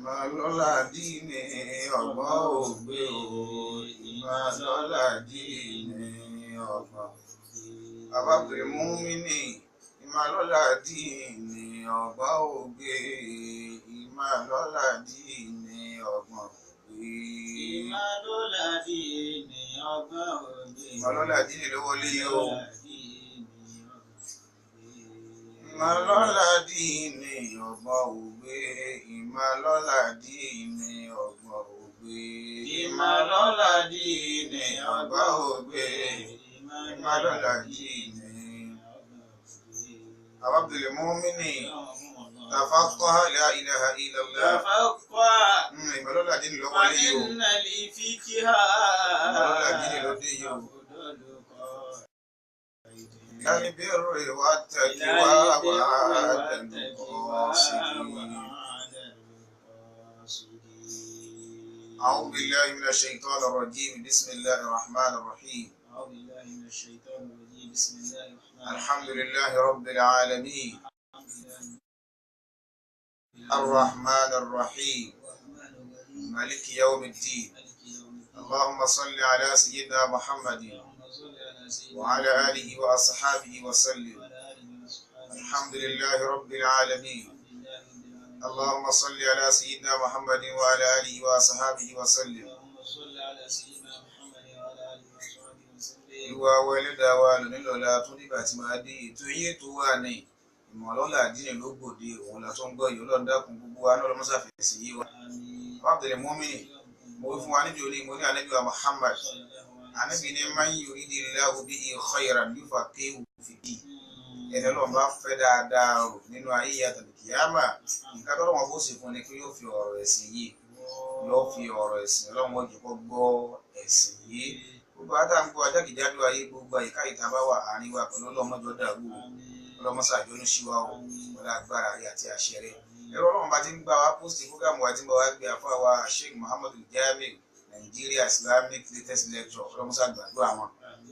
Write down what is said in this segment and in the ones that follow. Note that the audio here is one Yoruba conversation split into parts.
ìmọ̀lọ́lá dínì ọgbọ́n ògbé o, ìmọ̀lọ́lá dínì ọgbọ́n. Bàbá pèrè mú mi ní ìmọ̀lọ́lá dínì ọgbọ́n ògbé, ìmọ̀lọ́lá dínì ọgbọ́n ògbé. Ìmọ̀lọ́lá dínì ọgbọ́n ògbé. Ìmọ̀lọ́lá dínì ló wọlé o. Ìmọ̀lọ́lá dínì ọgbọ́n ògbé, ìmọ̀lọ́lá dínì ọgbọ́n ògbé. Ìmọ̀lọ́lá dínì ọgbọ́n ògbé, ìmọ̀lọ́lá dínì. Bàbá pèrè mú mi ní تفقه لا إله إلا الله. تفقه. ìmọ̀lọ́lá dínì ló wọlé o. وإن لفقها ìmọ̀lọ́lá dínì ló dé yìí o. البر والتقوى وعدم القاصدين. أعوذ بالله من الشيطان الرجيم. بسم الله الرحمن الرحيم. أعوذ بالله من الشيطان الرجيم. بسم الله الرحمن الرحيم. الحمد لله رب العالمين الرحمن الرحيم مالك يوم الدين. اللهم صل على سيدنا محمد وعلى آله وأصحابه وسلم. الحمد لله رب العالمين. اللهم صل على سيدنا محمد وعلى آله وأصحابه وسلم. ìwà wẹlẹ́dà wa lónílọ́lá tó nígbà tí máa dé ètò yìí tó wà ní ìmọ̀lọ́lá dínì ló gbòde òun la tó ń gbọ́ yìí Ọlọ́run dákun gbogbo wa náà lọ́mọ́sàfẹ́sì yìí wa. Abdul Mumin mo wí fún wa níbi òní mo ní ànábì wa Muhammad ànábì ní man yuridillahu bihi khayran yufaqihu fid-din. ẹni Ọlọ́run bá fẹ́ dáadáa rò nínú ayé yàtọ̀ kìyàmà nǹkan tó lọ́wọ́ bó ṣe fún ni pé yóò fi ọ̀rọ̀ ẹ̀sìn yìí yóò fi ọ̀rọ̀ ẹ̀sìn Ọlọ́run wọ́n jù kọ́ gbọ́ ẹ̀sìn yìí. gbogbo àtàǹgbọ́ ajákèjádò ayé gbogbo àyíká ìta bá wà àárín wa pẹ̀lú ọlọ́mọjọ́ dàrú ọlọ́mọsá àjọyún síwá o wọlé agbára rẹ àti àṣẹ rẹ. ẹ̀rọ Ọlọ́run bá ti ń gbà wá pósìtì fúgàmù wa ti ń bá wa gbé afọ àwa Sheikh Muhammadu Jamiu Nigeria Islamic latest lecture ọlọ́mọsá gbàdúrà wọn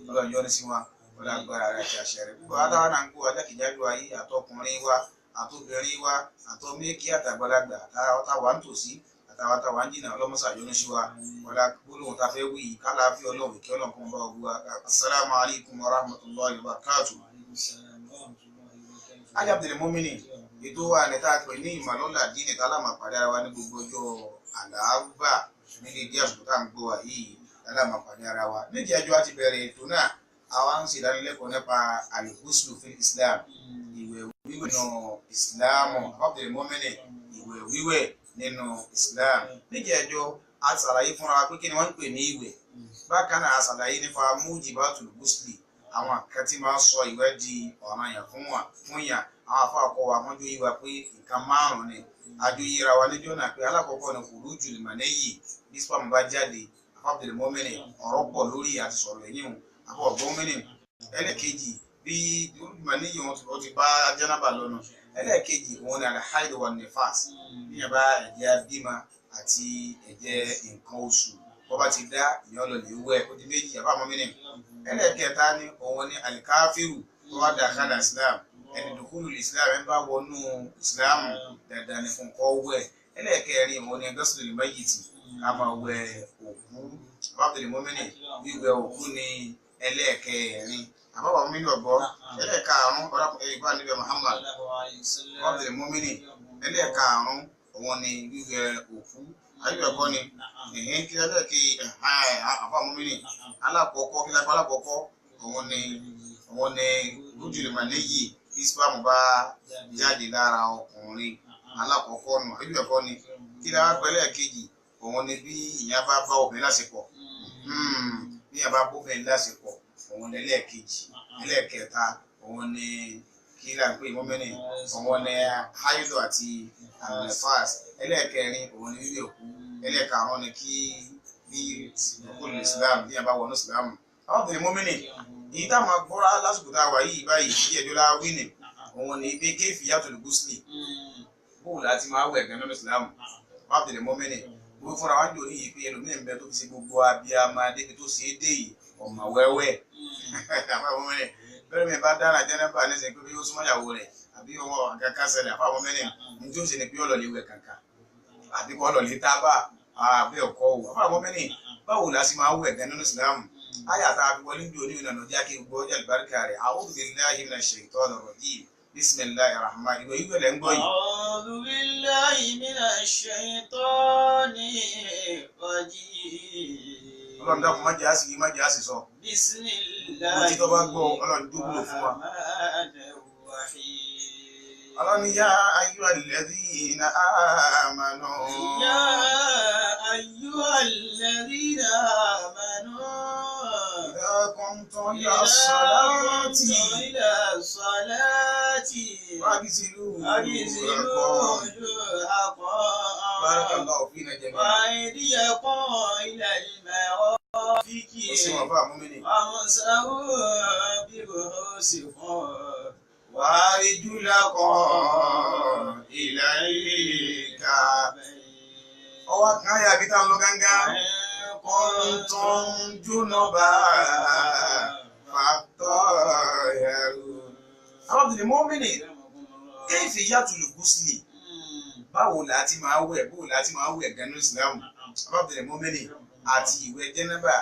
Ọlọ́run yọ́nú sí wọn wọlé agbára rẹ àti àṣẹ rẹ. gbogbo àtàwọn náà ń gbọ́ ajákèjádò ayé àtọkùnrin wa àtobìnrin wa àtọmẹ́kì àtàgbàlagbà àtàwọn tòsí àtàwọn jìnnà ọlọ́mọsá àjọyún sí wa wọlé gbólóhùn tá a fẹ́ wí kálàáfíà Ọlọ́run ìkẹ́ Ọlọ́run kún bá ogun wa. Assalamu alaikum warahmatullahi wabarakatuh. Ajá Abdul Mumin ètò wa ní tá a pè ní ìmọ̀lọ́lá dínì tá a lámà pàdé ara wa ní gbogbo ọjọ́ àlàáfà nílé díẹ̀ àsìkò tá à ń gbọ́ wa yìí tá a lámà pàdé ara wa. nídìí ẹjọ́ àti bẹ̀rẹ̀ ètò náà àwa ń ṣe ìdánilẹ́kọ̀ọ́ nípa al-ghuslu fil Islam ìwẹ̀ wíwẹ̀ nínú Islam. Abdul Mumin ìwẹ̀ wíwẹ̀ nínú Islam. nídìí ẹjọ́ a ṣàlàyé fúnra wa pé kí ni wọ́n ń pè ní ìwẹ̀. bákan náà a ṣàlàyé nípa mujibatul ghusli àwọn kan tí máa ń sọ ìwẹ̀ di ọ̀ranyàn fún yàn. àwọn afọ àkọ́ wa wọ́n jó yí wa pé nǹkan márùn-ún ni àjò yíra wa níjọ́ náà pé alákọ̀ọ́kọ́ ni khurujul maniyyi bí sperm bá jáde. Abdul Mumin ọ̀rọ̀ pọ̀ lórí àti sọ̀rọ̀ ẹ̀yìn o àbọ̀ ọ̀gbọ́n ẹlẹ́ẹ̀kejì bí maniyyi wọn ti bá jánábà lọ́nà. ẹlẹ́ẹ̀kejì òun ni al-haid wan nifas bí yẹn bá ẹ̀jẹ̀ bímọ àti ẹ̀jẹ̀ nǹkan oṣù bọ́ bá ti dá ìyẹn lọ lè wẹ̀ ó di méjì àbá Mumin. ẹlẹ́ẹ̀kẹta ni òun ni alikafiru tó wá dàkálà Islam ẹni dùkúlù Islam ẹ bá wọnú Islam dandan ni fún kọ́ wẹ̀. ẹlẹ́ẹ̀kẹrin òun ni ghuslul mayyit ká máa wẹ̀ òkú. Abdul Mumin wíwẹ̀ òkú ni ẹlẹ́ẹ̀kẹrin. àbábà Mumin ọ̀gbọ́ ẹlẹ́ẹ̀karùn-ún ìbá níbẹ̀ Muhammad. Abdul Mumin ẹlẹ́ẹ̀karùn-ún òun ni wíwẹ̀ òkú ayélujáfọ́ ni ẹ̀hìn kí ẹlẹ́ẹ̀kẹ́ àbá Mumin alákọ̀ọ́kọ́ kí lápá alákọ̀ọ́kọ́ òun ni khurujul maniyyi bí sperm bá jáde lára ọkùnrin alákọ̀ọ́kọ́ nù ayélujáfọ́ ni kí lápá pẹ̀lẹ́ kejì òun ni bí ìyẹn bá bá obìnrin láṣepọ̀ bí ìyẹn bá bóbìnrin láṣepọ̀ òun ni ẹlẹ́ẹ̀kejì. ẹlẹ́ẹ̀kẹta òun ni kí là ń pè Mumin òun ni haidu àti nifas. ẹlẹ́ẹ̀kẹrin òun ni wíwẹ̀ òkú. ẹlẹ́ẹ̀karùn-ún ni kí bí ìdókòlù Islam bí yẹn bá wọnú Islam. Abdul Mumin èyí tá a máa gbọ́ra lásìkò tá a wà yìí báyìí kí ẹjọ́ la wí ni òun ni pé kayfiyatul ghusli bóòlù àti máa wẹ̀ gan nínú Islam. Abdul Mumin gbogbo fúnra wá jò ní yìí pé ẹlòmíì ń bẹ tó fi ṣe gbogbo abiyamọ débi tó ṣe é dé yìí ọmọ wẹ́wẹ́. bẹ́ẹ̀ mi bá dára jẹ́nẹ́bà ní sẹ́yìn pé bí ó súnmọ́ ìyàwó rẹ̀ àbí ọmọ kankan ṣẹlẹ̀ àfọ Mumin ní tí ó ṣe ni pé ọ̀lọ́ lè wẹ̀ kankan àbí kọ́ lọ lè tábà àbẹ́ ọkọ̀ o àbá àwọn mẹ́rin báwo la sì máa wẹ̀ gan nínú ìsìlámù ayé àtàwọn wọlé ń di oníwìn náà lọ́jà kí gbọ́ ọjà ìbáríkà rẹ̀ a'udhu billahi minash shaitanir rajim bismillahir rahmanir rahim ìwé lẹ́ ń gbọ́ yìí. A'udhu billahi minash shaitanir rajim. Ọlọ́run dákun má jẹ́ àsìkí má jẹ́ àsìsọ. Bismillahir Mo ti tọ́ bá gbọ́ Ọlọ́run dúró fún wa. rahmanir rahim. Ọlọ́run yá ayyuhal ladhina amanu. يا أيها الذين آمنوا إذا قمتم إلى إذا الصلاة قمتم إلى الصلاة فاغسلوا فاغسلوا وجوهكم بارك الله فينا جميعا. وأيديكم إلى المرافق Òsínwọ̀n fún àmúmínì. وامسحوا برؤوسكم وأرجلكم إلى الكعبين. Ọwọ́ kan yà bí táwọn lọ gángan. كنتم جنبا فاطهروا. عبد المؤمن كيفية الغسل báwo la ti máa wẹ̀ báwo la ti máa wẹ̀ ganu Islam Abdul Mu'min àti ìwẹ̀ jẹ́nẹ́bà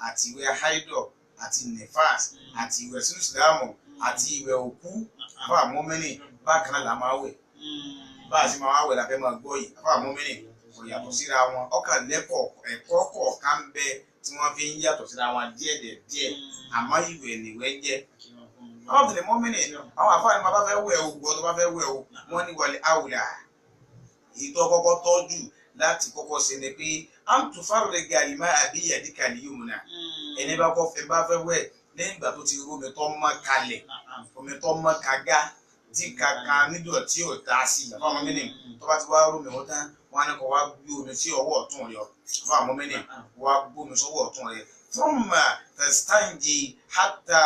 àti ìwẹ̀ haidọ̀ àti nefas àti ìwẹ̀ sínú Islam àti ìwẹ̀ òkú Abdul Mu'min bákan náà la máa wẹ̀ bá a ti máa wẹ̀ la fẹ́ máa gbọ́ yìí Abdul Mu'min kò yàtọ̀ síra wọn ọkàn lẹ́kọ̀ọ́ ẹ̀kọ́ kọ̀ọ̀kan bẹ tí wọ́n fi ń yàtọ̀ síra wọn díẹ̀ àmọ́ ìwẹ̀ nìwẹ̀ jẹ́ Abdul Mu'min àwọn àfáàní máa bá fẹ́ wẹ̀ o gbọ́ tó bá fẹ́ wẹ̀ o wọ́n ní wàlẹ̀ àwùlà èyí tó kọ́kọ́ tọ́jú láti kọ́kọ́ ṣe ni pé amtu farriga lima abiyadika al-yumna ẹni bá kọ́ fẹ́ bá fẹ́ wẹ̀ lẹ́yìn ìgbà tó ti rú omi tó mọ́ kalẹ̀ omi tó mọ́ kagá tí kaka nídọ̀ tí ò ta sí àfọ àmọ́ mẹ́rin tó bá ti wá rú omi wọ́n tán wọ́n á ní kó wá gbé omi sí ọwọ́ ọ̀tún rẹ̀ àfọ àmọ́ mẹ́rin wá gbé omi sọ́wọ́ ọ̀tún rẹ̀ thumma tastanji hatta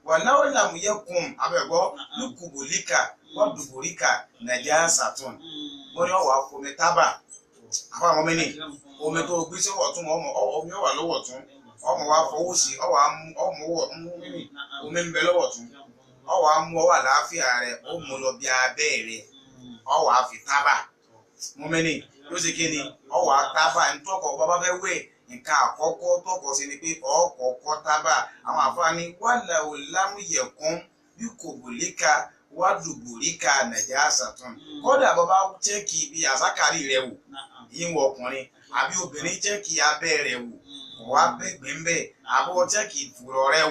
walau lam yakun abẹ́gbọ́ lukubulika wọ́dùbòríkà najasatun wọ́n ní ọ̀wà fomi tábà àfọ àwọn mẹ́ni omi tó gbé sí ọwọ́ tún omi ọwà lọ́wọ́ tún ọmọ wa fọwọ́ sí omi ń bẹ lọ́wọ́ tún ọwà mú ọwà láàfíà rẹ̀ ó mú lọ bí abẹ́ rẹ̀ ọwà fi tábà mú mẹ́ni ló ṣe kí ni ọwà tábà ntọ́kọ̀ bàbá fẹ́ wẹ̀ nǹkan àkọ́kọ́ tọkọ̀ sí ni pé ọkọ̀ọ̀kọ̀ tábà àwọn àfáàní wàlà òlámùyẹ̀kún bí kò bòlíkà wádùbòríkà najasatun kódà bàbá chẹ́kì bí àsákàrí rẹ̀ wò yín wọ ọkùnrin àbí obìnrin chẹ́kì abẹ́ rẹ̀ wò ọ̀wá bẹ́gbẹ̀ńbẹ́ àbọ̀ chẹ́kì ìfúrọ̀ rẹ̀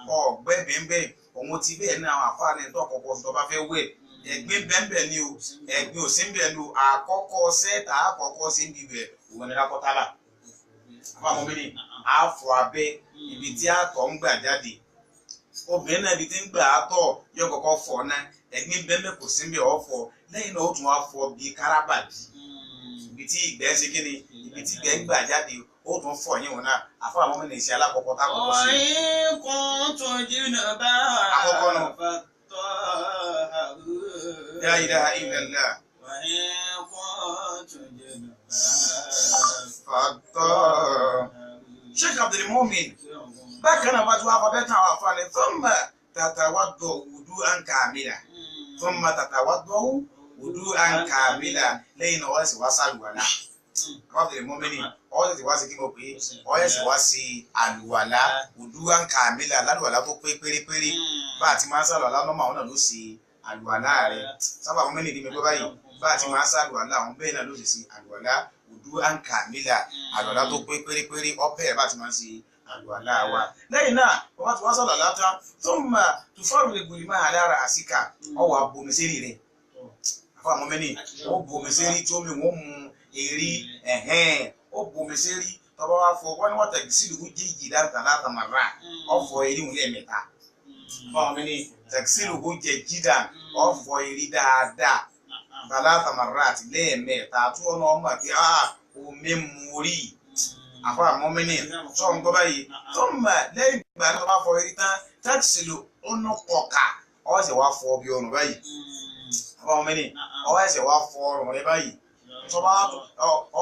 wò ọ̀gbẹ́gbẹ̀ńbẹ́ òun ti bẹ́ẹ̀ ní àwọn àfáàní tó kọ́kọ́ tó bá fẹ́ wẹ̀ ẹ̀gbin bẹ́ńbẹ́ ni o ẹ̀gbin òsínbẹ́ ni o àkọ́kọ́ sẹ́ẹ̀tà àkọ́kọ́ sí ń bibẹ̀ òun ni lákọ́ tábà àbáwọn obìnrin àfọ abẹ́ ibi tí àtọ̀ ń gbà jáde obìnrin náà ibi tí ń gbà àtọ̀ yóò kọ́kọ́ fọ̀ náà ẹ̀gbin bẹ́ńbẹ́ kò sí ń bẹ̀ ọ̀fọ̀ lẹ́yìn náà ó tún wá fọ bí kárábàdì ibi tí ìgbẹ́ ṣe kí ni ibi tí ìgbẹ́ ń gbà jáde ó tún fọ̀ yín wọn náà àfọ àwọn ọmọ ènìyàn ṣe alákọ̀ọ́kọ́ tá àkọ́kọ́ sí. وإن كنتم جنبا àkọ́kọ́ náà فاطهروا la ilaha illallah وإن كنتم جنبا fàtọ́. Sheikh Abdul Mu'min bákan náà wá tí wàá fọ bẹ́ẹ̀ tán àwọn àfààní thumma tatawaddu wudu'an kamila thumma tatawaddu wudu'an kamila lẹ́yìn náà wọ́n sì wá sàlùwàlá Abdul Mu'min ọ̀yẹ́ sì wá sí kí mo pè é ọ̀yẹ́ sì wá sí àlùwàlá wudu'an kamila lálùwàlá tó pé pérépéré bá a ti máa ń sàlùwàlá lọ́mọ àwọn náà ló ṣe àlùwàlá rẹ̀ sábà àwọn mẹ́rin ní mi gbọ́ báyìí bá a ti máa ń sàlùwàlá àwọn bẹ́ẹ̀ náà ló sì ṣe àlùwàlá wudu'an kamila àlùwàlá tó pé pérépéré ọ̀bẹ̀ bá a ti máa ń ṣe àlùwàlá wa lẹ́yìn náà wọ́n bá ti wá sọ̀rọ̀ látà thumma tufarrigu al-ma'a ala ra'sika ọwọ́ abomi sẹ́rí rẹ̀ àfọ àwọn mẹ́ni ó bomi sẹ́rí tí omi wọ́n mu èrí ó bomi sẹ́rí tọ́ba wá fọ wọ́n ní wọ́n tẹ̀gí sílùú jíjì láta màrà ọ̀fọ̀ èrí wọn lẹ́ẹ̀mẹ́ta àfọ àwọn mẹ́ni tẹ̀gí sílùú jẹ jídà ọ̀fọ̀ èrí dáadáa láta màrà àti lẹ́ẹ̀mẹ́ta tí wọ́n náà mọ̀ pé omi mu rí àfọ àwọn mẹ́ni tó ń gbọ́ báyìí tó ń mọ̀ lẹ́yìn ìgbà tó bá fọ èrí tán tẹ̀gí sílùú ó ná kọ̀ọ̀ka ọ̀ sì wá fọ bí ọ̀nà báyìí àfọ àwọn mẹ́ni ọ̀ ẹ̀sẹ̀ wá fọ ọ̀rùn rẹ báyìí tọba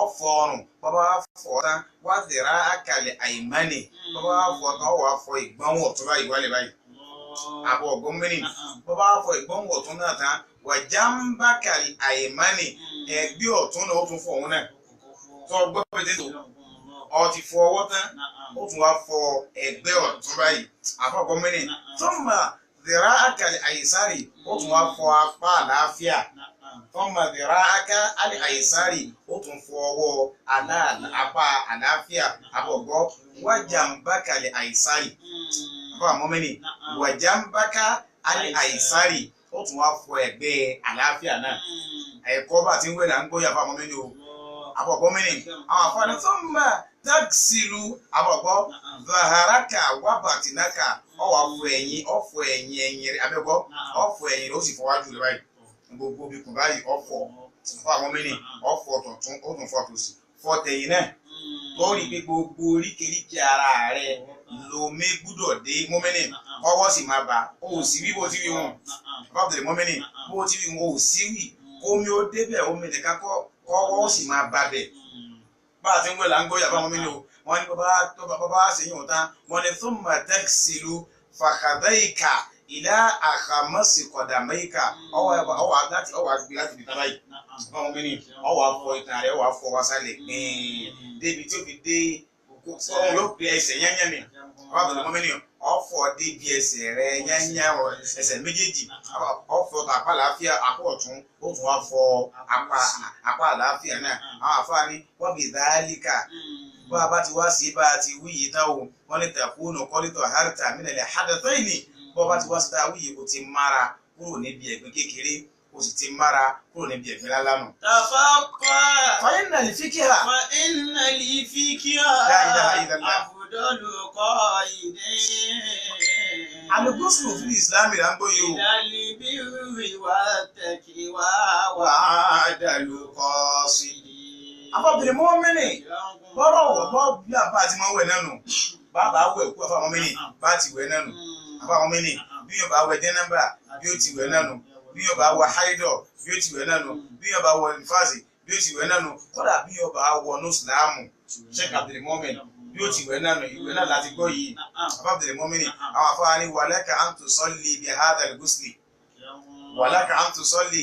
ọfọ ọrùn bàbá fọ tán wá tẹ̀ra àkàlẹ̀ àìmánì bàbá fọ tán wà fọ ìgbọ̀nwọ̀ tó báyìí wálé báyìí àbọ̀ ọ̀gbọ́n mẹ́rin bàbá fọ ìgbọ̀nwọ̀ tó náà tán wàjàmbákà àyèmánì ẹgbẹ́ ọ̀tún náà ó tún fọ òun náà tó gbọ́ pété tó ọ ti fọ ọwọ́ tán ó tún wá fọ ẹgbẹ́ ọ̀tún báyìí àfọ̀gbọ́ mẹ́rin tó mà dèrà àkàlẹ̀ àyèsárì ó tún wá fọ apá àlàáfíà tó mà dèrà àkàlẹ̀ àyèsárì ó tún fọ ọwọ́ apá àlàáfíà àfọ̀gbọ́ wàjàmbákà àyèsárì àfọ̀gbọ́ mẹ́rin wàjàmbákà àyèsárì ó tún wá fọ ẹgbẹ́ àlàáfíà náà ẹ̀kọ́ bá ti ń wẹ̀ là ń gbóyà fún àwọn mẹ́rin o àbọ̀gbọ́ mẹ́rin àwọn àfọ̀nà tó ń bá táksìlù àbọ̀gbọ́ zaharaka wàbàtìnáka ọwọ́ ọ̀fọ̀ ẹ̀yìn rẹ̀ abẹ́gbọ́ ọ̀fọ̀ ẹ̀yìn rẹ̀ ó sì fọwájú rẹ̀ báyìí gbogbo bí kò báyìí ọ̀fọ̀ fún àwọn mẹ́rin ọ̀fọ̀ tọ̀tún ó tún fọ̀ tòsì fọ̀ tẹ̀yìn náà torí pé gbogbo oríkèéríkèé ara rẹ̀ lomi gbúdọ̀ dé mọ́mẹ́nì ọwọ́ sì máa bà ó sì wí bó ti wí wọn bábìlì mọ́mẹ́nì bó ti wí wọn ò sí wí omi ó débẹ̀ omi nìkan kọ́wọ́ sì máa bà bẹ̀ bá a ti ń wẹ̀ là ń gbóyà bá mọ́mẹ́nì o wọ́n ní bàbá ṣèyí wọn tán wọ́n ní thumma taghsilu fakhadayka ila akhamasi qadamayka ọwọ́ àgbẹ̀ láti fi tábàyì bá mọ́mẹ́nì ọwọ́ àfọ ìtàn rẹ̀ ọwọ́ àfọ wásálẹ̀ gbẹ̀ẹ́ débi tí ó fi dé ọ̀hún yóò pe ẹsẹ̀ yányá mi wọ́n bẹ̀rẹ̀ mọ́mẹ́nì ọ̀fọ̀ débi ẹsẹ̀ rẹ̀ yányá ẹsẹ̀ méjèèjì ọ̀fọ̀ apá àlàáfíà apá ọ̀tún ó tún wá fọ apá àlàáfíà náà àwọn àfáàní wọ́n bí dhalika bá a bá ti wá sí bá a ti wí yìí náà o wọ́n lè takunu qultu harta minal hadathaini bọ́ bá ti wá sí ta wí yìí kò ti mára kúrò níbi ẹ̀gbin kékeré o sì ti mára kúrò níbi ẹ̀gbin lálánù. tafaqqa fa inna al-fiqha afdalu qaidin al-ghuslu fil islam là ń gbóyè o. ilal birri wat-taqwa wà á dàlú qasidin. afọ́bìnrin mọ́mẹ́nì bọ́rọ̀ bọ́ bí àbá àti máa ń wẹ̀ nánu bàbá wẹ̀ kú àfọ́ mọ́mẹ́nì bá ti wẹ̀ nánu àfọ́ mọ́mẹ́nì bí yóò bá wẹ̀ jẹ́nàbà bí ó ti wẹ̀ nánu bí yóò bá wọ haidọ̀ bí ó ti wẹ̀ nánu bí yóò bá wọ nífàsì bí ó ti wẹ̀ nánu kódà bí yóò bá wọ nùsùlámù Sheikh Abdul Mumin bí ó ti wẹ̀ nánu ìwẹ̀ náà láti gbọ́ yìí Abdul Mumin àwọn afáàní walaka an tusalli bi hadha al-ghusli walaka an tusalli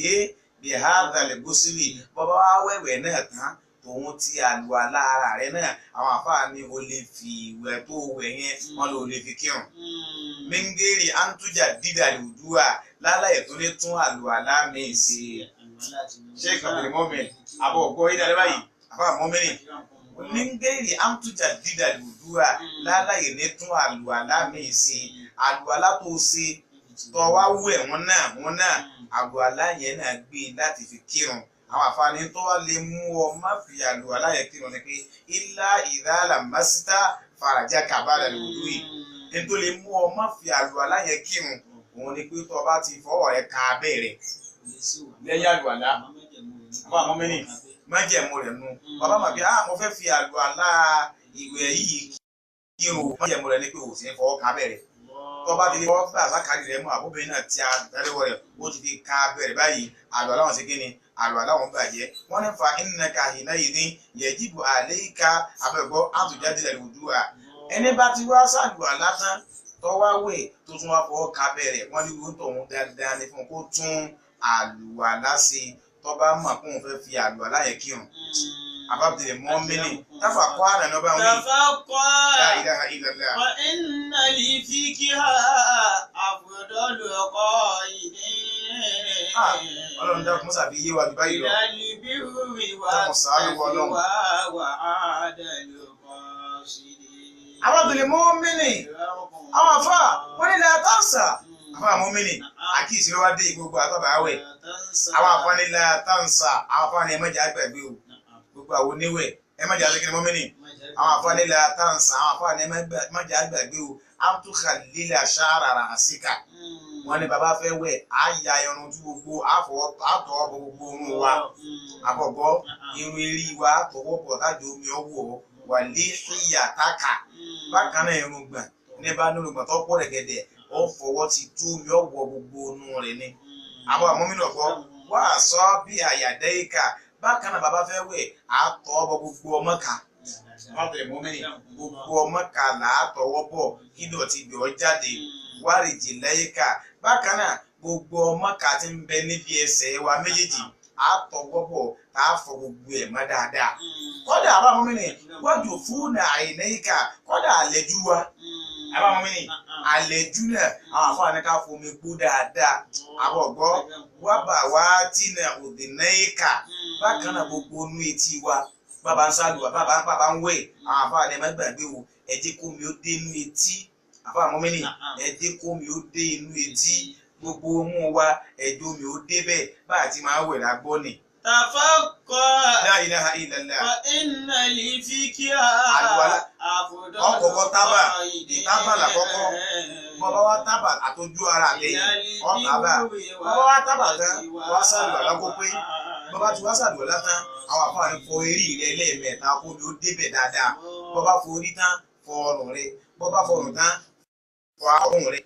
bi hadha al-ghusli bọ́bá wá wẹ̀wẹ̀ náà tán tòun ti àlùwàlá ara rẹ̀ náà àwọn àfáàní o lè fi ìwẹ̀ tó wẹ̀ yẹn wọn lò lè fi kírun mingeri antuja dídà lùdúà láláyè tó lè tún àlùwàlá mi ṣe Sheikh Abdul Mumin àbọ̀ ọ̀gbọ́ yìí dáadáa báyìí àbá mọ́mẹ́rin mingeri antuja dídà lùdúà láláyè ní tún àlùwàlá mi ṣe àlùwàlá tó ṣe tọ́wá wẹ̀ wọn náà àlùwàlá yẹn náà gbé láti fi kírun àwọn àfààní tó wá lè mú ọ má fi àlùwàlá yẹn kírun ni pé ilá ìdálà másítà farajà kàbálà lòdù yìí ní tó lè mú ọ má fi àlùwàlá yẹn kírun òun ni pé tó bá ti fọwọ́ rẹ̀ ka abẹ́rẹ́ lẹ́yìn àlùwàlá àbá àwọn mẹ́rin májẹ̀mú rẹ̀ nu bàbá màbí mo fẹ́ fi àlùwàlá ìwẹ̀ yìí kírun májẹ̀mú rẹ̀ ni pé òsì fọwọ́ ka abẹ́rẹ́ tó bá ti lè fọwọ́ gbà sákàrí rẹ̀ mú àbóbìnrin náà ti àtẹ́lẹ́wọ̀ rẹ̀ ó ti fi ka abẹ́rẹ́ báyìí àlùwàlá wọn ṣe kí ni àlùwàlá wọn bàjẹ́ wọ́n ní fa innaka hinayidhin yajibu alayka abẹ́gbọ́ àtújáde al-wudu'a ẹni bá ti wá sàlùwàlá tán tó wá wẹ̀ tó tún wá fọwọ́ ka bẹ̀rẹ̀ wọ́n ní wọ́n tọ̀hún dáadáa ní fún kó tún àlùwàlá ṣe tó bá mọ̀ kó òun fẹ́ fi àlùwàlá yẹn kírun àbábìlẹ̀ mọ́mẹ́nì táfà kọ́ àná náà bá wí. La ilaha illallah. wa inna al-fiqha afdalu qaidin. Ọlọ́run dákun sàbí yé wa jù báyìí lọ. ilal birri wat-taqwa wa'adalu qasidin. àbábìlẹ̀ mọ́mẹ́nì àwọn àfà wọ́n nílẹ̀ àtàǹsà àfà mọ́mẹ́nì àkíyèsí ló wá dé gbogbo àtọ́bà àwẹ̀ àwọn àfà nílẹ̀ àtàǹsà àwọn àfà ní ẹmẹ́jà àgbàgbé o gbogbo àwọn oníwẹ̀ ẹmẹ́jà àgbàgbé mọ́mẹ́nì àwọn àfà nílẹ̀ àtàǹsà àwọn àfà ní ẹmẹ́jà àgbàgbé o àtúkà lílẹ̀ àṣàrà àṣìkà wọ́n ní bàbá fẹ́ wẹ̀ àyà irun tí gbogbo àtọwọ́ gbogbo orun wa àbọ̀bọ̀ irun eré wa àtọwọ́ bọ̀ tájọ omi ọwọ́ wà lé ìyàtàkà bákan náà irun gbà ní bá nínú gbà tó pọ̀ rẹ̀gẹ̀dẹ̀ ó fọwọ́ ti tú omi ọwọ́ gbogbo orun rẹ̀ ni àbọ̀ àmọ́mínà kọ́ wà sọ bí àyàdẹ́ ìkà bákan náà bàbá fẹ́ wẹ̀ àtọwọ́ bọ̀ gbogbo ọmọ ká gbogbo ọmọ ká là á tọwọ́ bọ̀ kí dọ̀tí ibẹ̀ ọ jáde wárìjì lẹ́yìnká bákan náà gbogbo ọmọ ká ti ń bẹ níbi ẹsẹ̀ wa méjèèjì á tọwọ́ bọ̀ tá a fọ gbogbo ẹ̀ mọ́ dáadáa kọ́dà àbá mọ́mí ni wájú fún àìníkà kọ́dà àlejò wa àbá mọ́mí ni àlejò náà àwọn àfọwọ́ni ká fomi gbó dáadáa àbọ̀ gbọ́ wábà wá tí náà òdì náíkà bákan náà gbogbo inú etí wa bàbá ń sálùwà bàbá ń wẹ̀ àwọn àfọwọ́ni ẹ̀ má gbàgbé o ẹ jẹ́ kó mi ó dé inú etí àbá mọ́mí ni ẹ jẹ́ kó mi ó dé inú etí gbogbo mú wa ẹjọ́ mi ó débẹ̀ bá àti máa wẹ̀ lágbọ́ ni. Tafaqqa. La ilaha illallah. Fa inna li fikra. Àlùwàlá. Afdal. Ọkọ̀ọ̀kọ̀ tábà ìtábà làkọ́kọ́. Bọ́bá wa tábà àtọ́jú ara àtẹ̀yìn ọ̀tábà. Bọ́bá wa tábà tán wá sàlùwàlá kó pé. Bọ́bá ti wá sàlùwàlá tán àwọn àfọwọ́ni fọ eré rẹ lẹ́ẹ̀mẹ́ta kó mi ó débẹ̀ dáadáa. Bọ́bá fọ orí tán fọ ọrùn rẹ. Bọ́bá fọ ọrùn tán fọ ọrùn rẹ.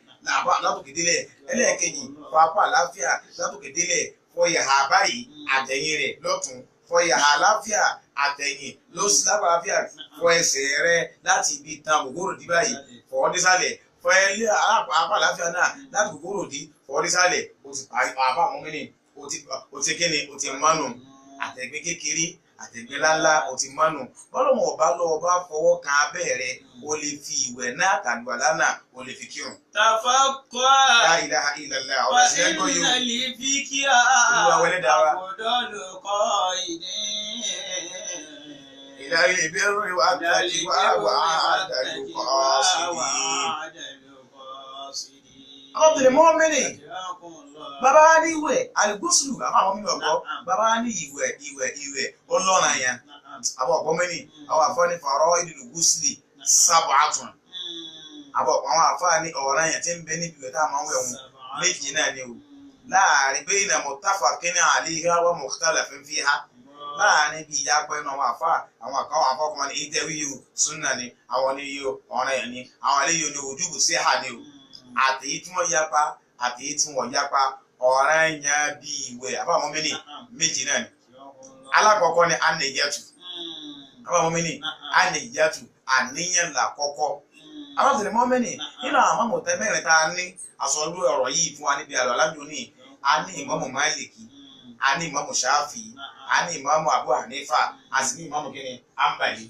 Látòkè délẹ̀ ẹlẹ́ẹ̀kejì fọ apá àláfíà látòkè délẹ̀ fọ ìhà báyìí àtẹ̀yìn rẹ̀ lọ́tún fọ ìhà àláfíà àtẹ̀yìn lósì lápá àláfíà fọ ẹsẹ̀ rẹ̀ láti ibi tan gògórò dí báyìí fọ ọ́ dísàlẹ̀ fọ ẹlẹ́ apá àláfíà náà láti gògórò dí fọ ọ́ dísàlẹ̀ o ti parí àbá àwọn mẹ́rin o ti kíni o ti mánu àtẹ̀gbẹ́ kékeré àtẹ̀gbẹ́ ńláńlá o ti mánu bọ́lọ́mọ̀ ọba lọ́wọ́ bá fọwọ́ kan abẹ́ rẹ̀ o lè fi ìwẹ̀ náà tàbíwàlá náà o lè fi kírun. Tafaqqa. La ilaha illallah ọ̀rọ̀ sí ẹgbẹ́ yìí. Fa inna li fikra. Olúwa wọlé dára. Afdal qaidin. Ilahi birri wa taqwa wa adal qasidin. Abdul Mu'minin. Bàbá wa ní ìwẹ̀ àlùgúsùlù àwọn mímọ̀ gbọ́. Bàbá wa ní ìwẹ̀ ọlọ́run yẹn. Àwọn ọ̀pọ̀ mẹ́ni àwọn àfọ́ní fara'idul ghusli sab'atun. Àwọn àfáà ní ọ̀ràn yẹn tí ń bẹ níbi ìwẹ̀ tá a máa ń wẹ̀ wọn méjì náà ni o. Láàrin bayna muttafaqin 'alayha wa mukhtalafin fiha. Láàrin bí ìyá pẹ́ náà àwọn àfáà àwọn àkàwọ̀ àfọ́kùnrin ní ìtẹ́wí yìí o súnà ni àwọn ní yìí o ọ̀ràn yẹn ni àwọn ilé yìí o ní wujubu siha ni o. Àtèyí tí wọ́n yapa àtèyí tí wọ́n yapa ọ̀ràn yẹn bí ìwẹ̀ àfáàmọ́ méjì náà ni. Alákọ̀ọ́kọ́ ni an-niyyatu. Àfáàmọ́ an-niyyatu àníyàn làkọ́kọ́. Abdul Mu'minin nínú àwọn mọ̀tẹ́ mẹ́rin tá a ní àsọ̀rọ̀ ọ̀rọ̀ yìí fún wa níbi àlọ́ alájò ní a ní Ìmámù Málìkì a ní Ìmámù Ṣáfì a ní Ìmámù Abu Hanifa a sì ní Ìmámù kíni Hanbali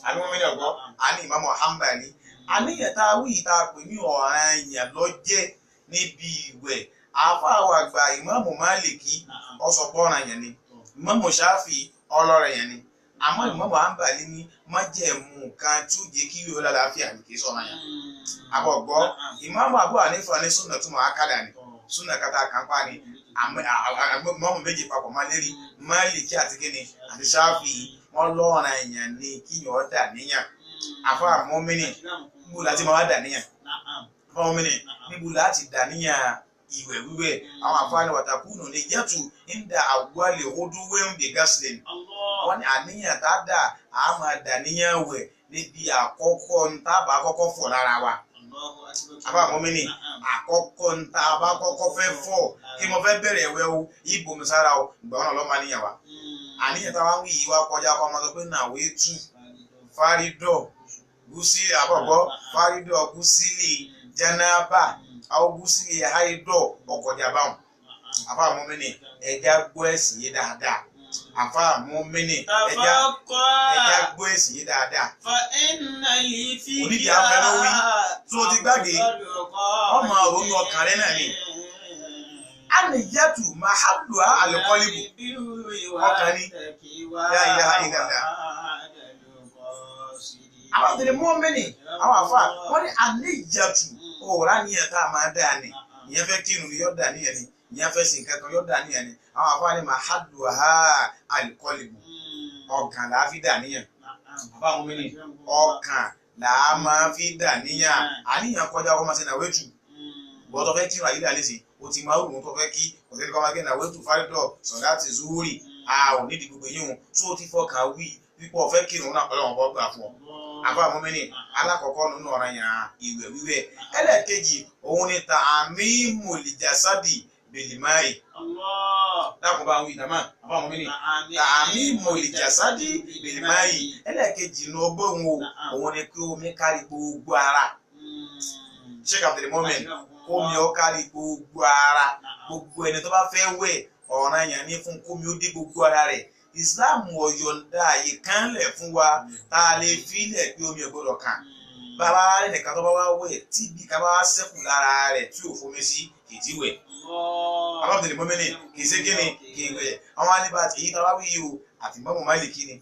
àbí wọ́n mẹ́rin ọ̀gbọ́ a ní Ìmámù Hanbali àníyàn tá a wí tá a pè ní ọ̀ranyàn lọ́jẹ́ níbi ìwẹ̀ àfáàwọ̀ àgbà Ìmámù Málìkì ó sọ pé ọ̀ranyàn ni Ìmámù Ṣáfì ọlọ́ranyàn ni àmọ́ Ìmámù Hanbali ní májẹ̀mú kan tí ó jẹ́ kí yóò lálàáfíà ní kìí sọ̀rọ̀ yẹn. Àbọ̀ gbọ́ Ìmámù Abu Hanifa ní súnà tó máa kádà ní súnà kátà kàńpá ní Ìmámù méjì papọ̀ máa lérí Málìkì àti kíni àti Ṣáfì wọn lọ́ọ̀ràn èèyàn ní kí yóò dà níyàn. Àfáà Mu'minin níbo láti máa dà níyàn. Àfáà Mu'minin níbo láti dà níyàn ìwẹ̀ wíwẹ̀ àwọn àfáàní wàtàkùnù ní yẹ́tù ìdá àwọ̀lẹ̀ odúwẹ̀ ń bè gáslẹ̀ wọ́n ní àníyàn tá a dà á máa dà níyàn wẹ̀ níbi àkọ́kọ́ ntàbà àkọ́kọ́ fọ̀ lára wa. Àfáà Mu'minin àkọ́kọ́ ntàbà àkọ́kọ́ fẹ́ fọ̀ kí mo fẹ́ bẹ̀rẹ̀ ẹ̀wẹ̀ o ìbomi sára o ìgbà wọn lọ́ọ́ máa níyàn wa. Àníyàn táwa ń wí yìí wá kọjá kọ́ ọmọ sọ pé nàwé tù fárídọ̀ gúsí àbọ̀bọ̀ fárídọ̀ gúsílì jánábà awugusili haidọ ọkọjà báwọn Àfáà Mu'minin ẹja gbọ́ ẹ̀sìn yìí dáadáa Àfáà Mu'minin ẹja gbọ́ ẹ̀sìn yìí dáadáa. Onídìí afẹnówí tó ti gbàgbé ọmọ òun ọkàn rẹ náà ni an-niyyatu mahalluha al-qalbu ọkàn ni la ilaha illallah. Àwọn Abdul Mu'minin àwọn àfáà wọ́n ní an-niyyatu òòrá níyàn tá a máa dá ni ìyẹn fẹ́ kírun yóò dá níyàn ni ìyẹn fẹ́ sìn kankan yóò dá níyàn ni àwọn àfáàní mahalluha al-qalbu ọkàn là á fi dá níyàn. Àfáà Mu'minin ọkàn là á máa fi dá níyàn àníyàn kọjá ọkọ máa ṣe nàwétù bọ́ tó fẹ́ kírun àyílẹ̀ àlẹ́sìn o ti máa rùn tó fẹ́ kí ọ̀sẹ̀ kọ́ máa gé nàwétù fárídọ̀ sọ̀dáàtì zuhuri a ò nídìí gbogbo yín o tó ti fọkàn wí pípọ̀ fẹ́ kírun náà Ọlọ́run bọ́ gbà fún ọ. Àfáà Mu'minin alákọ̀ọ́kọ́ nínú ọ̀ranyàn ìwẹ̀ wíwẹ̀ ẹlẹ́ẹ̀kejì òun ni ta'mimul jasadi bil-ma'i. Dákun bá ń wí ìdámà Àfáà Mu'minin ta'mimul jasadi bil-ma'i ẹlẹ́ẹ̀kejì ní ọgbọ́n òun ni pé omi kárí gbogbo ara Sheikh Abdul Mumin kómi ó kárí gbogbo ara gbogbo ẹni tó bá fẹ́ wẹ̀ ọ̀ranyàn ní fún kómi ó dé gbogbo ara rẹ̀. Islam ò yọ̀ǹda àyè kan lẹ̀ fún wa tá a lè filẹ̀ pé omi ò gbọdọ̀ kàn. Bàbá ẹnìkan tó bá wá wẹ̀ tí ibi kan bá wá sẹ́kù lára rẹ̀ tí ò fomi sí kìtì wẹ̀. Abdul Mumin kì í ṣe kíni kì í wẹ̀. Àwọn àníbà tí èyí táwa wí yìí o àti Imam Maliki ni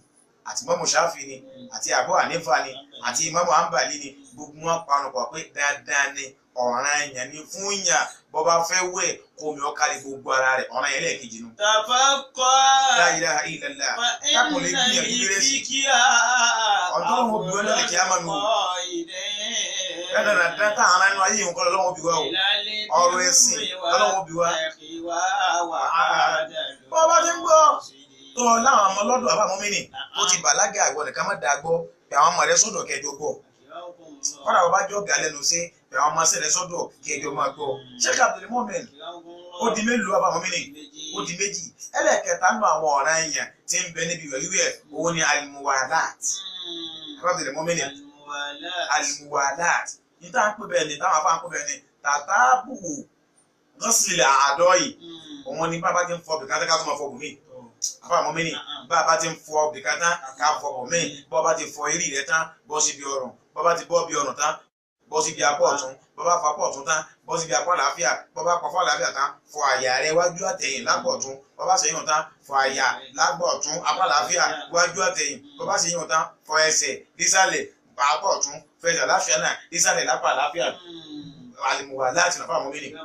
àti Imam Shafi ni àti Abu Hanifa ni àti Imam Hanbali ni gbogbo wọn panupọ̀ pé dandan ni ọ̀ranyàn ni fún yàn bó bá fẹ́ wẹ̀ kómi ó kárí gbogbo ara rẹ̀ ọ̀ranyàn ẹlẹ́ẹ̀kejì nu. La ilaha illallah kápò lè gbìyànjú lérè sí ọ̀dọ́ wọn bí wọn lọ́lẹ̀ kí á máa nù. Dandan tá àwọn ará ayé ìhun kọ́ lọ́wọ́ bí wa o ọ̀rọ̀ ẹ̀sìn lọ́wọ́ bí wa. Bó bá ti ń gbọ́ tó láwọn ọmọ lọ́dọ̀ àbámọ́ mí nì ó ti bàlágà àgbọ̀ nìkan má dàá gbọ́ pé àwọn ọmọ rẹ̀ sọ́dọ̀ kẹjọ gbọ́. Kọ́dà bàbá jọ gà lẹ́nu sí pé àwọn ọmọ sẹ́lẹ̀ sọ́dọ̀ kẹjọ máa gbọ́. Sheikh Abdul Mumin ó di mélòó àbámọ́ mí nì ó di méjì. Ẹlẹ́kẹta nù àwọn ọ̀ranyàn tí ń bẹ níbi wíwẹ̀ òun ni al-muwalat. Abdul Mumin al-muwalat ní táwọn pè bẹ́ẹ̀ ni táwọn afáàn pè bẹ́ẹ̀ ni tàtàbù gọ́sìlẹ̀ àádọ́ yìí òun ni bàbá ti ń fọ bìkátà ká tó máa fọ bùnmí. Àbámọ́ mí nì bàbá ti ń fọ bìkátà ká fọ bùnmí bọ́ bá ti fọ eré rẹ̀ tán bọ́ síbi ọrùn bọ́ bá ti bọ́ bí ọrùn tán bọ́ síbi apá ọ̀tún bọ́ bá fọ apá ọ̀tún tán bọ́ síbi apá àlàáfíà bọ́ bá pọ̀ fún àlàáfíà tán fọ àyà rẹ̀ wájú àtẹ̀yìn lápá ọ̀tún bọ́ bá ṣèyàn tán fọ àyà lápá ọ̀tún apá àlàáfíà wájú àtẹ̀yìn bọ́ bá ṣèyàn tán fọ ẹsẹ̀ dísàlẹ̀ apá ọ̀tún fẹsẹ̀ àlàáfíà náà dísàlẹ̀ lápá àlàáfíà àlùmọ̀wà láti nà fáwọn mẹ́rin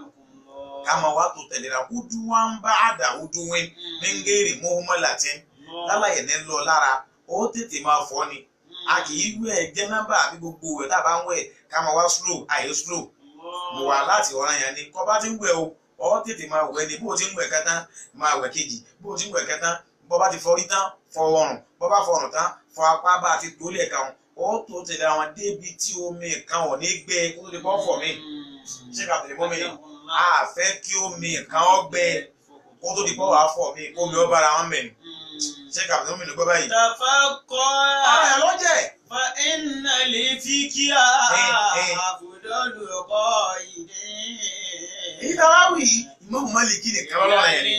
kama watu tẹ̀lera hudu wa ń bá àdá hudu wẹ́n ní ń gèrè mọ́húnmọ́ latin lálàyé ní lọ lára ó tètè máa fọ́ ni a kì í wẹ̀ jẹ́ nọ́mbà àbí gbogbo wẹ̀ tá a bá ń wẹ̀ kama wá slow àyè slow mo wà láti ọ̀ranyàn ni kọ́ bá ti ń wẹ̀ o ó tètè máa wẹ̀ ni bó o ti ń wẹ̀ kẹta máa wẹ̀ kejì bó o ti ń wẹ̀ kẹta bó bá ti fọrí tán fọ ọrùn bó bá fọ ọrùn tán fọ apá bá ti tó lẹ̀ kan ó tó tẹ̀lé àwọn débi tí omi kan ò ní gbẹ kó tó di pọ́ fọ̀ mí Sheikh Abdul Mumin a fẹ́ kí omi kan ọgbẹ́ kó tó di pọ́ wàá fọ̀ mí kó omi ó bára wọn mẹ́rin Sheikh Abdul Mumin gbọ́ báyìí. Ara ẹ̀ ló jẹ́. Fa inna li fikiha afdalu qaidin. Èyí tá a wá wí Imam Maliki nìkan ọlọ́run yẹn ni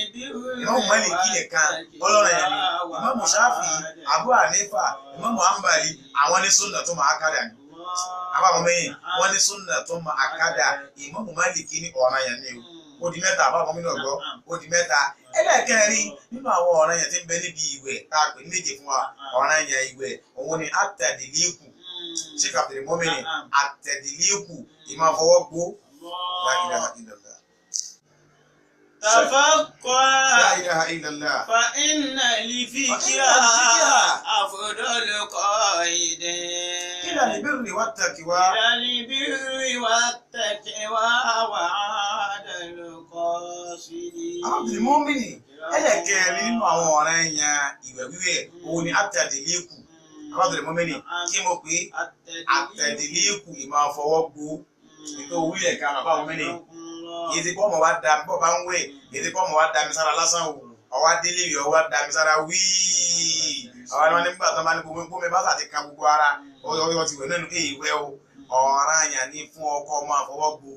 Imam Maliki nìkan ọlọ́run yẹn ni Imam Shafi Abu Hanifa Imam Hanbali àwọn ní sunna tó máa kádà ni. Àbámọ̀ mẹ́yìn wọ́n ní sunna tó máa kádà Imam Maliki ní ọ̀ranyàn ni o. Ó di mẹ́ta àbámọ̀ mi náà gbọ́ ó di mẹ́ta. Ẹlẹ́ẹ̀kẹrin nínú àwọn ọ̀ranyàn tí ń bẹ níbi ìwẹ̀ tá a pè ní méje fún wa ọ̀ranyàn ìwẹ̀ òun ni at-tadliku Sheikh Abdul Mumin at-tadliku ìmáfọwọ́gbó la ilaha illallah. تفقه لا إله إلا الله فإن لفكرها أفضل قائد إلى البر والتقوى وعاد القاصد. Abdul Mumin ẹlẹ́kẹ̀rin nínú àwọn ọ̀ranyàn ìwẹ̀ wíwẹ̀ òun ni at-tadliku. Abdul Mumin kí mo pé at-tadliku ìmáfọwọ́gbó ètò wílẹ̀ kan bàbá wọn mẹ́rin. Yìí ti kọ́ ọmọ wa da bọ́ bá ń wẹ̀ yìí ti kọ́ ọmọ wa da mi sára lásán o ọwọ́ délé rẹ̀ ọwọ́ da mi sára wíì àwọn ẹni wọn nígbà tó máa ní gbogbo mi bá sà ti ka gbogbo ara ọyọ ti wẹ̀ nínú ìwẹ̀ o ọ̀ranyàn ni fún ọkọ ọmọ àfọwọ́gbó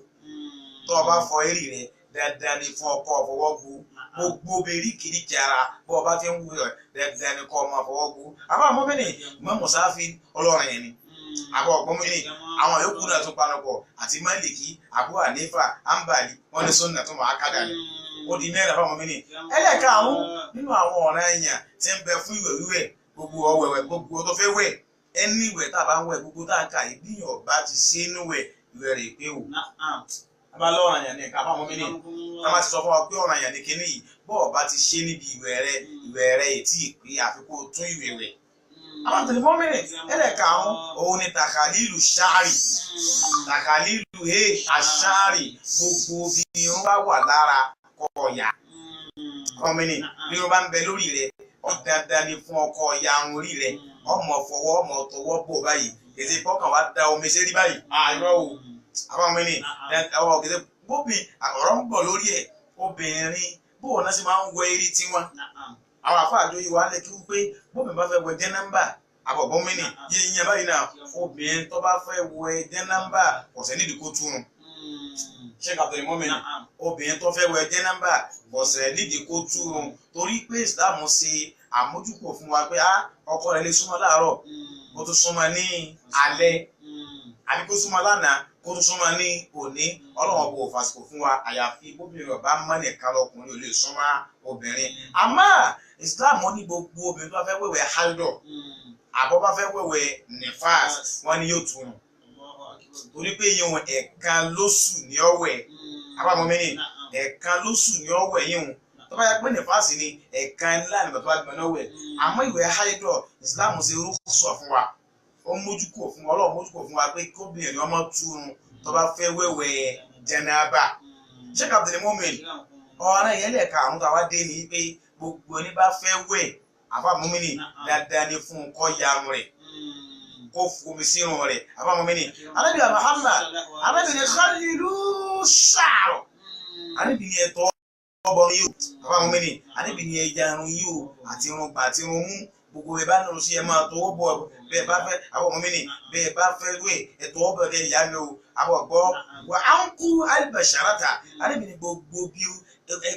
tó o bá fọ eré rẹ̀ dandan ni fún ọkọ àfọwọ́gbó gbogbo oríkìríkì ara bọ́ ọ bá ti ń wẹ̀ dandan ni kọ́ ọmọ àfọwọ́gbó àbá àmọ́bìnrin Imam Shafi ọlọ́ranyàn ni àbọ̀ ọ̀gbọ́n mi ní àwọn yòókù náà tún panupọ̀ àti Maliki Abu Hanifa Hanbali wọ́n ní sunna tó máa kádà ní ó di mẹ́rin fáwọn mi ní. Ẹlẹ́ẹ̀karùn-ún nínú àwọn ọ̀ranyàn tí ń bẹ fún ìwẹ̀ wíwẹ̀ gbogbo ọ̀wẹ̀wẹ̀ gbogbo tó fẹ́ wẹ̀ ẹni ìwẹ̀ tá a bá ń wẹ̀ gbogbo tá a kà yìí bí ọba ti ṣe inú wẹ̀ ìwẹ̀ rẹ̀ pé o. Abá lọ́ranyàn ní ẹ̀ka fáwọn mi ní ká má ti sọ fún wa pé ọ̀ranyàn ní kinní yìí bọ́ ọba ti ṣe níbi ìwẹ̀ rẹ̀ ètí ìpè àfikún tún ìwẹ̀ rẹ̀. Abdul Mumin ẹlẹ́ẹ̀karùn-ún òun ni takalilu ṣáàrì takalilu àṣáàrì gbogbo bí irun bá wà lára kọ̀ọ̀yà ọmọnì bí irun bá ń bẹ lórí rẹ̀ dandan ni fún ọkọ ọ̀yà arun orí rẹ̀ ọmọ fọwọ́ ọmọ tọwọ́ bò báyìí ètò ìfọkàn wa da omi ṣe rí báyìí àìrọ̀ o àwọn ọmọnì ọwọ́ kìí ṣe bóbi ọ̀rọ̀ ń gbọ̀ lórí ẹ̀ obìnrin bóun náà sì máa ń wẹ eré tiwọn. Àwọn àfáàjọ yìí wà lẹ́kí wípé bómi bá fẹ́ wẹ̀ jẹ́nàmbà àbọ̀gbọ́n mẹ́ni yíyan báyìí náà obìnrin tó bá fẹ́ wẹ jẹ́nàmbà ọ̀sẹ̀ nídìí kó túrun ṣé kàtàlí mọ́mìnì obìnrin tó fẹ́ wẹ jẹ́nàmbà ọ̀sẹ̀ nídìí kó túrun torí pé Islam ṣe àmójúkò fún wa pé ọkọ rẹ̀ lè súnmọ́ láàárọ̀ kó tún súnmọ́ ní alẹ́ àbí kó súnmọ́ lánàá kó tún súnmọ́ ní òní ọlọ́wọ́n bò fàsìkò fún wa àyàfi obìnrin ọba mọ́nìkan lọkùnrin ò lè súnmọ́ obìnrin àmọ́ Islam ní gbogbo obìnrin tó bá fẹ́ wẹ̀wẹ̀ haldor àbọ̀ bá fẹ́ wẹ̀wẹ̀ nefas wọ́n ní yóò túrun torí pé yíwọn ẹ̀ẹ̀kan lóṣù ní ọ̀wẹ̀ àbámọ́ mẹ́rin ẹ̀ẹ̀kan lóṣù ní ọ̀wẹ̀ yíwọn tó bá yẹ pé nefas ni ẹ̀ẹ̀kan ńlá nígbà tó bá gbẹ lọ́wẹ̀ àmọ́ ìwẹ̀ haldor Islam ṣe rúkṣọ fún wa ó mójúkò fún wa Ọlọ́run mójúkò fún wa pé kóbìnrin ọmọ túrun tó bá fẹ́ wẹ̀wẹ̀ jẹnaba ṣé kàtàlí mọ́mìn ọ̀rẹ́ yẹn lẹ́ẹ̀ka àrùn tó wá dé ní pé gbogbo ní bá fẹ́ wẹ̀ àbámọ́mìnì dáadáa ni fún kó yarun rẹ̀ kó fomi sírun rẹ̀ àbámọ́mìnì alábìyà Muhammad alábìyà khalilu ṣàrọ̀ alábìyà ẹ̀tọ́ ọbọ̀ yìí àbámọ́mìnì alábìyà ẹ̀yarun yìí àti irun gbà àti irun mú gbogbo ẹ̀ bá nù sí ẹ̀ máa tọwọ́ bọ̀ bẹ́ẹ̀ bá fẹ́ àbámọ́mìnì bẹ́ẹ̀ bá fẹ́ wẹ̀ ẹ̀tọ́ ọbọ̀ kẹ́ ìyá mi o àbọ̀gbọ́ wà á ń kú alibasharata alábìyà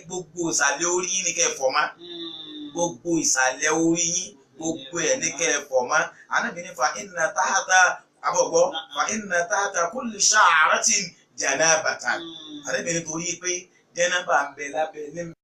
gbogbo ìsàlẹ̀ orí yìí ni kẹ́ ẹ̀ fọ́ ma gbogbo ìsàlẹ̀ orí yín gbogbo ẹ̀ ní kẹ́ ẹ fọ̀ mọ́ anábìíní fa inna tahta àbọ̀gbọ́ fa inna tahta kulli sha'ratin janabatan anábìíní torí pé jẹ́nàbà ń bẹ lábẹ́ ní